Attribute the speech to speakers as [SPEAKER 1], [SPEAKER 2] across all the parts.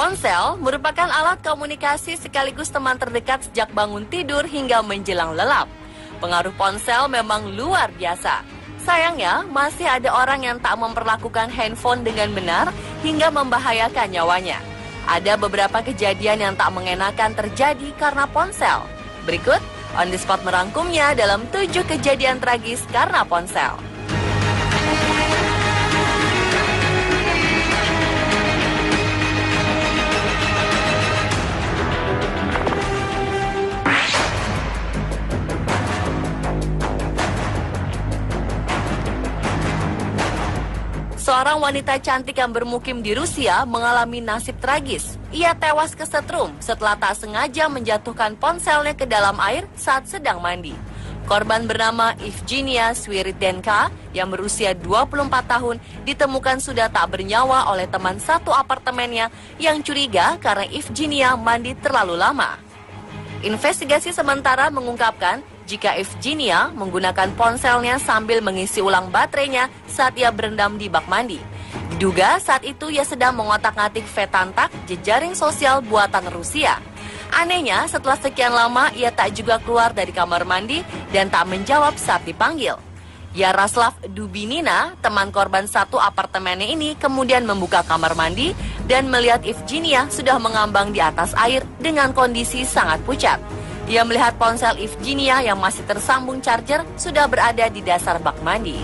[SPEAKER 1] Ponsel merupakan alat komunikasi sekaligus teman terdekat sejak bangun tidur hingga menjelang lelap. Pengaruh ponsel memang luar biasa. Sayangnya, masih ada orang yang tak memperlakukan handphone dengan benar hingga membahayakan nyawanya. Ada beberapa kejadian yang tak mengenakan terjadi karena ponsel. Berikut, On The Spot merangkumnya dalam 7 kejadian tragis karena ponsel. Seorang wanita cantik yang bermukim di Rusia mengalami nasib tragis. Ia tewas kesetrum setelah tak sengaja menjatuhkan ponselnya ke dalam air saat sedang mandi. Korban bernama Evgenia Sviridенко yang berusia 24 tahun ditemukan sudah tak bernyawa oleh teman satu apartemennya yang curiga karena Evgenia mandi terlalu lama. Investigasi sementara mengungkapkan jika Evgenia menggunakan ponselnya sambil mengisi ulang baterainya saat ia berendam di bak mandi. Diduga saat itu ia sedang mengotak-ngatik Vtantak, jejaring sosial buatan Rusia. Anehnya, setelah sekian lama ia tak juga keluar dari kamar mandi dan tak menjawab saat dipanggil. Yaroslav Dubinina, teman korban satu apartemennya ini, kemudian membuka kamar mandi dan melihat Evgenia sudah mengambang di atas air dengan kondisi sangat pucat. Ia melihat ponsel Evgenia yang masih tersambung charger sudah berada di dasar bak mandi.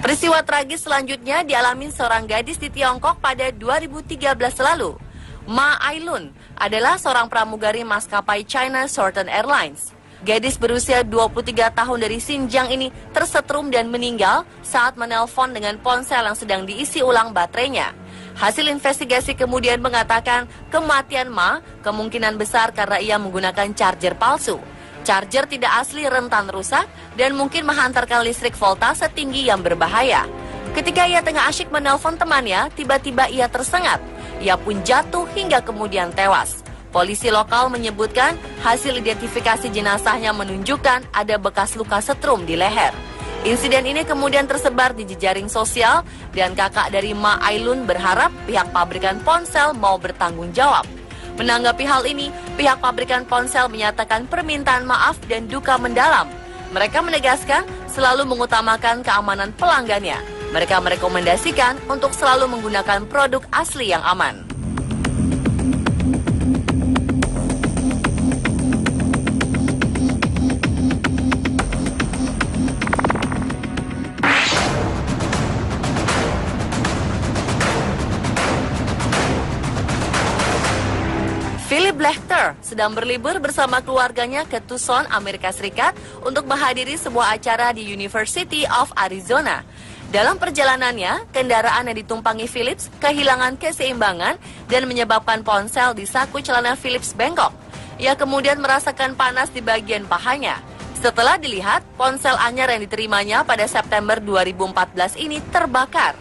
[SPEAKER 1] Peristiwa tragis selanjutnya dialami seorang gadis di Tiongkok pada 2013 lalu. Ma Ailun adalah seorang pramugari maskapai China Southern Airlines. Gadis berusia 23 tahun dari Xinjiang ini tersetrum dan meninggal saat menelpon dengan ponsel yang sedang diisi ulang baterainya. Hasil investigasi kemudian mengatakan kematian Ma kemungkinan besar karena ia menggunakan charger palsu. Charger tidak asli rentan rusak dan mungkin menghantarkan listrik voltase tinggi yang berbahaya. Ketika ia tengah asyik menelpon temannya, tiba-tiba ia tersengat. Ia pun jatuh hingga kemudian tewas. Polisi lokal menyebutkan hasil identifikasi jenazahnya menunjukkan ada bekas luka setrum di leher. Insiden ini kemudian tersebar di jejaring sosial dan kakak dari Ma Ailun berharap pihak pabrikan ponsel mau bertanggung jawab. Menanggapi hal ini, pihak pabrikan ponsel menyatakan permintaan maaf dan duka mendalam. Mereka menegaskan selalu mengutamakan keamanan pelanggannya. Mereka merekomendasikan untuk selalu menggunakan produk asli yang aman. Philip Lecter sedang berlibur bersama keluarganya ke Tucson, Amerika Serikat untuk menghadiri sebuah acara di University of Arizona. Dalam perjalanannya, kendaraan yang ditumpangi Phillips kehilangan keseimbangan dan menyebabkan ponsel di saku celana Phillips bengkok. Ia kemudian merasakan panas di bagian pahanya. Setelah dilihat, ponsel anyar yang diterimanya pada September 2014 ini terbakar.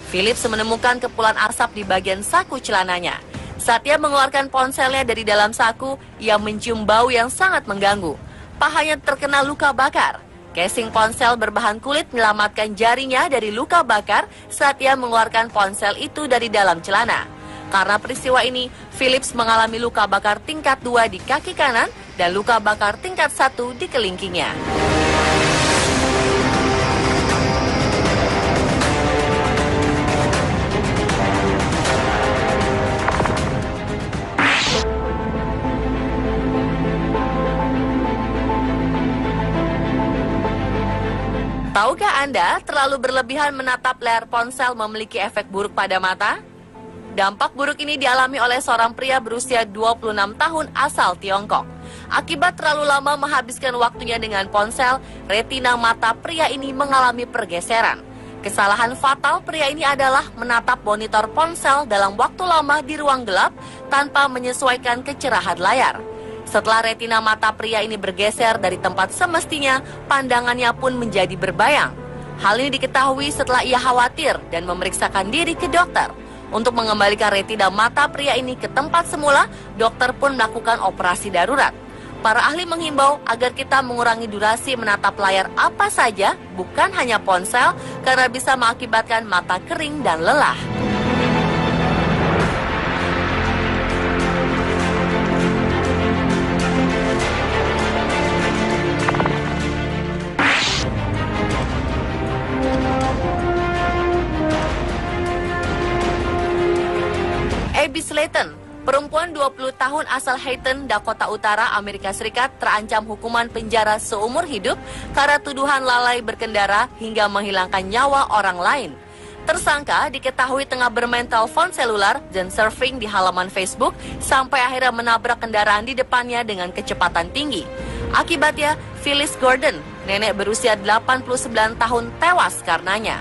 [SPEAKER 1] Phillips menemukan kepulan asap di bagian saku celananya. Saat ia mengeluarkan ponselnya dari dalam saku, ia mencium bau yang sangat mengganggu. Pahanya terkena luka bakar. Casing ponsel berbahan kulit menyelamatkan jarinya dari luka bakar saat ia mengeluarkan ponsel itu dari dalam celana. Karena peristiwa ini, Phillips mengalami luka bakar tingkat 2 di kaki kanan dan luka bakar tingkat 1 di kelingkingnya. Tahukah Anda terlalu berlebihan menatap layar ponsel memiliki efek buruk pada mata? Dampak buruk ini dialami oleh seorang pria berusia 26 tahun asal Tiongkok. Akibat terlalu lama menghabiskan waktunya dengan ponsel, retina mata pria ini mengalami pergeseran. Kesalahan fatal pria ini adalah menatap monitor ponsel dalam waktu lama di ruang gelap tanpa menyesuaikan kecerahan layar. Setelah retina mata pria ini bergeser dari tempat semestinya, pandangannya pun menjadi berbayang. Hal ini diketahui setelah ia khawatir dan memeriksakan diri ke dokter. Untuk mengembalikan retina mata pria ini ke tempat semula, dokter pun melakukan operasi darurat. Para ahli menghimbau agar kita mengurangi durasi menatap layar apa saja, bukan hanya ponsel, karena bisa mengakibatkan mata kering dan lelah. Abby Slayton, perempuan 20 tahun asal Hayton, Dakota Utara, Amerika Serikat, terancam hukuman penjara seumur hidup karena tuduhan lalai berkendara hingga menghilangkan nyawa orang lain. Tersangka diketahui tengah bermain telepon selular dan surfing di halaman Facebook sampai akhirnya menabrak kendaraan di depannya dengan kecepatan tinggi. Akibatnya, Phyllis Gordon, nenek berusia 89 tahun, tewas karenanya.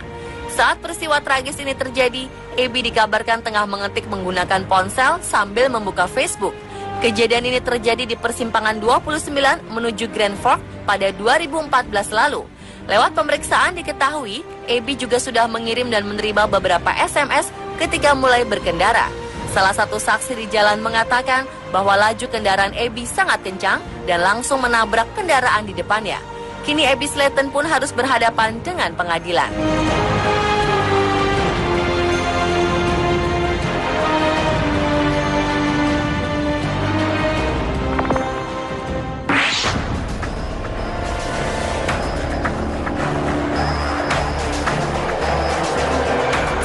[SPEAKER 1] Saat peristiwa tragis ini terjadi, Abby dikabarkan tengah mengetik menggunakan ponsel sambil membuka Facebook. Kejadian ini terjadi di persimpangan 29 menuju Grand Fork pada 2014 lalu. Lewat pemeriksaan diketahui, Abby juga sudah mengirim dan menerima beberapa SMS ketika mulai berkendara. Salah satu saksi di jalan mengatakan bahwa laju kendaraan Abby sangat kencang dan langsung menabrak kendaraan di depannya. Kini Abby Slayton pun harus berhadapan dengan pengadilan.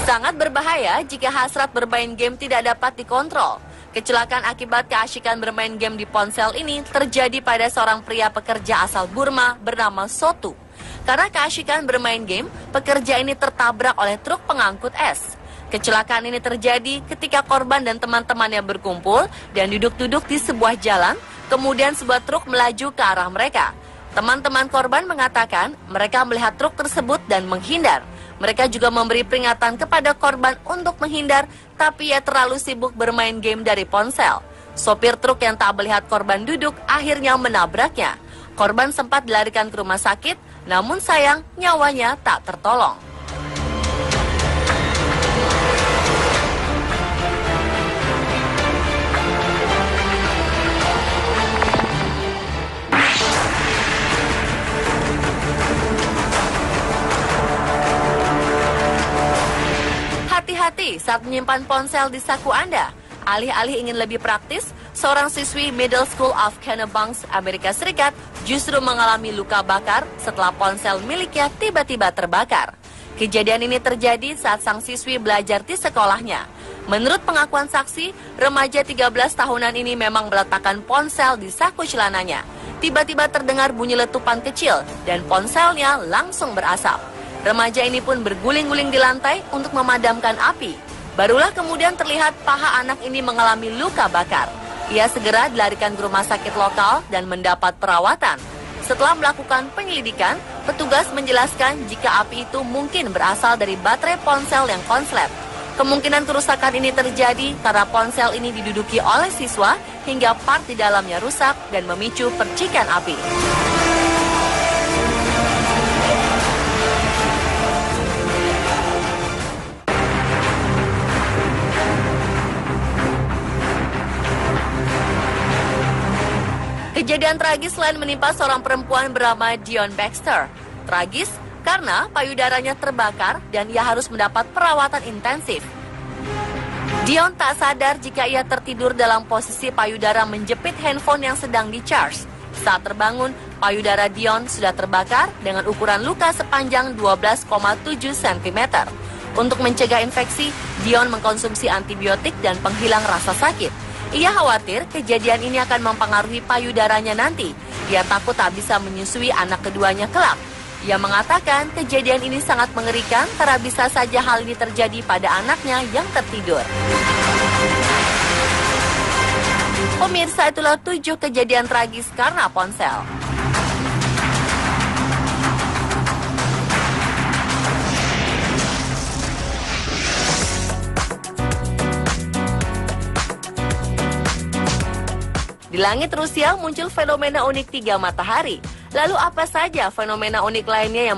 [SPEAKER 1] Sangat berbahaya jika hasrat bermain game tidak dapat dikontrol. Kecelakaan akibat keasyikan bermain game di ponsel ini terjadi pada seorang pria pekerja asal Burma bernama Sotu. Karena keasyikan bermain game, pekerja ini tertabrak oleh truk pengangkut es. Kecelakaan ini terjadi ketika korban dan teman-temannya berkumpul dan duduk-duduk di sebuah jalan, kemudian sebuah truk melaju ke arah mereka. Teman-teman korban mengatakan mereka melihat truk tersebut dan menghindar. Mereka juga memberi peringatan kepada korban untuk menghindar, tapi ia terlalu sibuk bermain game dari ponsel. Sopir truk yang tak melihat korban duduk akhirnya menabraknya. Korban sempat dilarikan ke rumah sakit, namun sayang nyawanya tak tertolong. Hati-hati saat menyimpan ponsel di saku Anda. Alih-alih ingin lebih praktis, seorang siswi Middle School of Kennebunkport, Amerika Serikat, justru mengalami luka bakar setelah ponsel miliknya tiba-tiba terbakar. Kejadian ini terjadi saat sang siswi belajar di sekolahnya. Menurut pengakuan saksi, remaja 13 tahunan ini memang meletakkan ponsel di saku celananya. Tiba-tiba terdengar bunyi letupan kecil dan ponselnya langsung berasap. Remaja ini pun berguling-guling di lantai untuk memadamkan api. Barulah kemudian terlihat paha anak ini mengalami luka bakar. Ia segera dilarikan ke rumah sakit lokal dan mendapat perawatan. Setelah melakukan penyelidikan, petugas menjelaskan jika api itu mungkin berasal dari baterai ponsel yang konslet. Kemungkinan kerusakan ini terjadi karena ponsel ini diduduki oleh siswa hingga part di dalamnya rusak dan memicu percikan api. Kejadian tragis lain menimpa seorang perempuan bernama Dion Baxter. Tragis karena payudaranya terbakar dan ia harus mendapat perawatan intensif. Dion tak sadar jika ia tertidur dalam posisi payudara menjepit handphone yang sedang di-charge. Saat terbangun, payudara Dion sudah terbakar dengan ukuran luka sepanjang 12,7 cm. Untuk mencegah infeksi, Dion mengkonsumsi antibiotik dan penghilang rasa sakit. Ia khawatir kejadian ini akan mempengaruhi payudaranya nanti. Ia takut tak bisa menyusui anak keduanya kelak. Ia mengatakan kejadian ini sangat mengerikan karena bisa saja hal ini terjadi pada anaknya yang tertidur. Pemirsa, itulah 7 kejadian tragis karena ponsel. Di langit Rusia muncul fenomena unik 3 matahari. Lalu apa saja fenomena unik lainnya yang